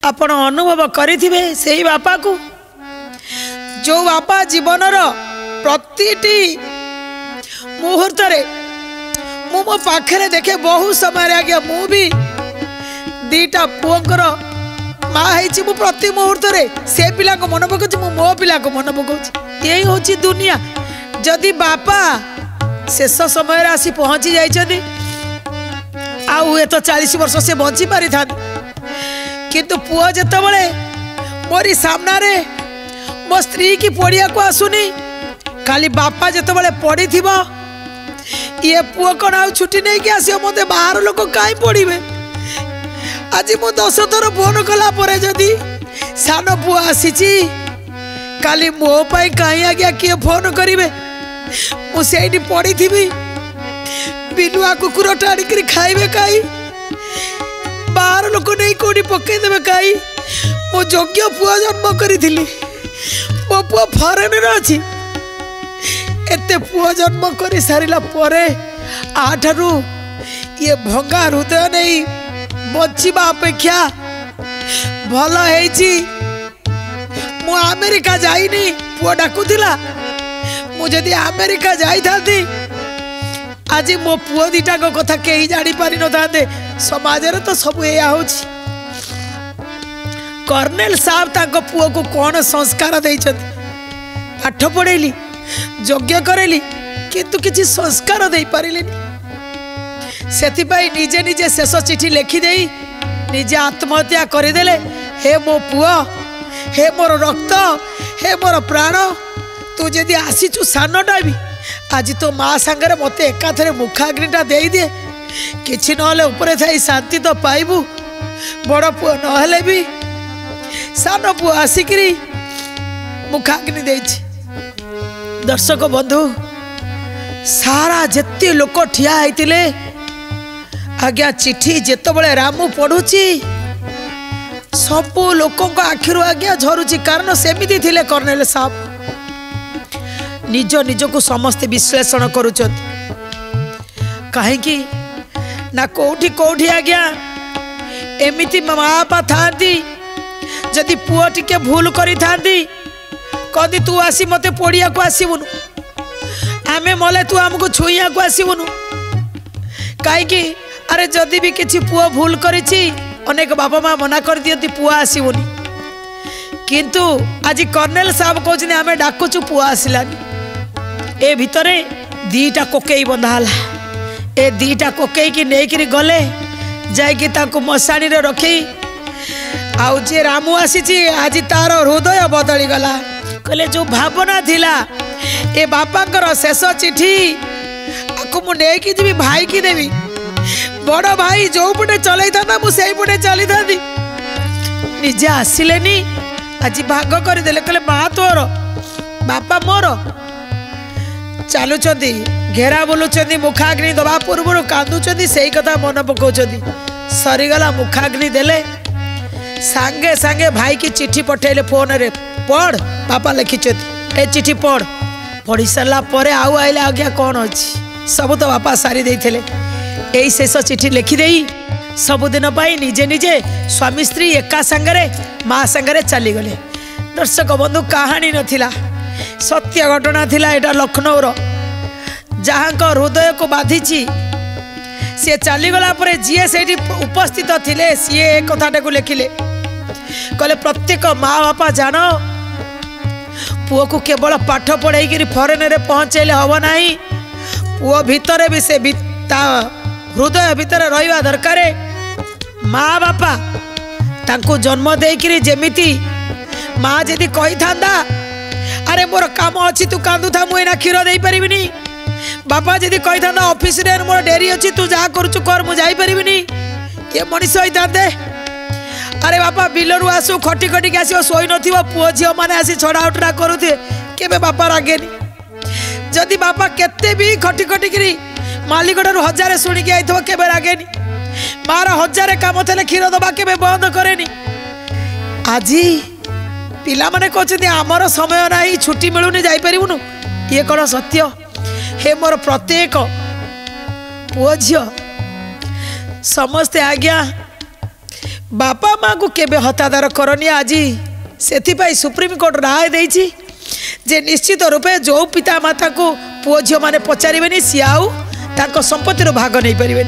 आपण अनुभव करिथिबे सेही बापा को जो बापा जीवनर प्रतिटी मुहूर्त रे मो पाखरे देखे बहुत समय आज्ञा मु भी दीटा पुओंकर माँ है मु प्रति मुहूर्त रे से पिला को मन पकाउछि मु मो पिला को मन पकाउछि यही होछि दुनिया। जदि बापा शेष समय आसी पहुँची जाइछथि आउ ए तो 40 वर्ष से बंची पारि था किंतु पुओ जेतबेले मोरी सामना रे मो स्त्री की पड़िया को आसुनी खाली बापा जेतबेले पड़ी थिबो ये पुओ कौन आउ छुट्टी नहीं कि आसियो मते बाहर लोक काई पड़िबे। आज मु 10 थर फोन कला परे जदी सान पुओ आसीची काली मो पाई काई आज्ञा किए फोन करिवे मु सेठी पड़ी थिबी बिलुआ कुकुर टाणी खाइबे काई बाहर लोक नहीं कोडी पकई देबे काई मो योग्य पुओ जन्म करी मो पुओ फरेन अच्छी एते पुओ जन्म कर सारा परे आठारू ये भंगा हृदय नहीं बचिबा अपेक्षा भल है मु अमेरिका जाइनी पुओ डाकुला मुझे अमेरिका जाई थाती आज मो पुओ दीटा कथा कहीं जानी पारि न था समाज रे तो सब या होछि। कर्नेल साहब ताको पुओ को कौन संस्कार देइछथि पाठ पढ़ेली योग्य करेली किंतु किसी संस्कार दे पारिलेनी सेथिपाई निजे निजे शेष चिठी लिखि देई निजे आत्महत्या करदेले। हे मो पुओ हे मोर रक्त हे मोर प्राण तू जदि आसीचु सानटा भी आज तो माँ सांगरे मत एकाथरे मुखाग्निटा दे दे किछि नहले उपरे थाई शांति तो पाइबू बड़ पुओ नहले भी सान पुओ आसिकरी मुखाग्नि देछि। दर्शक बंधु सारा जेते लोक ठिया होइतिले आज्ञा चिठी जेतबेले रामू पढ़ुची सब लोकों आखिर आज्ञा झरुची कारण सेमिति थिले कर्नेल साहब निज निज को समस्ते विश्लेषण करुचत कहीं ना कोठी कोठी आज्ञा एमिति माँ बापा थांती जदि पुओ टिके भूल करी थांती कदी तू आसी मते पड़िया को आसबुनु आमे मले तू आमको छुईया को आसबुनु कहीं अरे जदि भी किसी पुओ भूल करिछि अनेक बापा माँ मना कर दियंती पुओ आसबुनी किंतु आज कर्नेल साहब कहते आमे डाकुचु पुओ आसलानी ए भितरे दीटा कोकई बंधाला ए दीटा कोकई की नेकरी गले जाइकी ताको मशाणी रे रखी आउ जे रामू आसी आज तार हृदय बदली गला कहले जो भावना थिला ए बापांकर शेष चिठी आको मु नेकी जीवी भाई की देवी बड़ भाई जो पटे चलई था मुझे पटे चली था निजे आसिलेनी आज भाग करदे कहले माँ तोर बापा मोर चलुंट घेरा बुलुंट मुखाग्नि दबा पूर्व कांदुंट से कथा मन पकाउंट सरीगला मुखाग्नि देले सांगे सांगे भाई की चिट्ठी पठेले फोन रे पढ़ बापा लिखिंट ए चिट्ठी पढ़ पढ़ी सारा पर आउ आइले आज्ञा कौन अच्छी सब तो बापा सारी देते यही शेष चिट्ठी लिखिदे सबुदिन निजे निजे स्वामी स्त्री एका सांगरे माँ सांगरे चलीगले। दर्शक बंधु कहानी नथिला सत्य घटना थिला एटा लखनऊर जहाँ हृदय को बाधिची सी चलीगला जी से उपस्थित थिले सी एक कथाटा को लिखिले कहले प्रत्येक माँ बापा जान पुओ को केवल पाठ पढ़ाई फरेन रे पहुँचेले हम नहीं पुओ भितर भी से हृदय भितर रहिबा दरकार। माँ बापा तांको जन्म देकरी जेमिति माँ जदि कही था अरे मोर काम अच्छी तू कांदू था मुझे क्षीर दे पारिनी बापा जदि कही था ऑफिस रे मोर डेरी अच्छी तू जहाँ करुचु कर मुझे जापरिनी ये मनीष होते अरे बापा बिलरू आसू खटी खटी के आसो शोई न पुओ झील मैंने आसी छड़ा उठड़ा करुथे केबे बापा रागेनी जदि बापा केते भी खटी खटी करी मालिकड़ू 1000 शुणिकी आई केबे रागेनी मार 1000 काम थे क्षीर दबा केबे बंद करेनी। आज पिला माने कहते आमर समय ना छुट्टी मिलूनी जापरिबुनु ये कौन सत्य। हे मोर प्रत्येक पुओ झील समस्ते आज्ञा बापा माँ को केबे हतादार करनी। आज से सुप्रीमकोर्ट राय देछि जे निश्चित रूपे जो पिता माता को पुओ झील मैंने पचारे सी आउ संपत्तिर भाग नहीं पारे।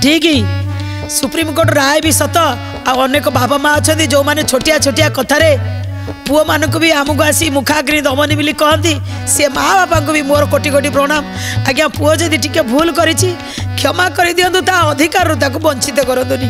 ठीक ही सुप्रीमकोर्ट राय भी सत। अनेक बाबा माँ अच्छा जो मैंने छोटिया छोटिया कथार पुओ मानक भी आमको आसी मुखाग्नि दमनी बोली कहती सी माँ बापा को भी मोर कोटि कोटि प्रणाम। आज्ञा पुओ जदि टिके भूल करिछि क्षमा कर दियंतु ता अधिकार वंचित करंतुनी।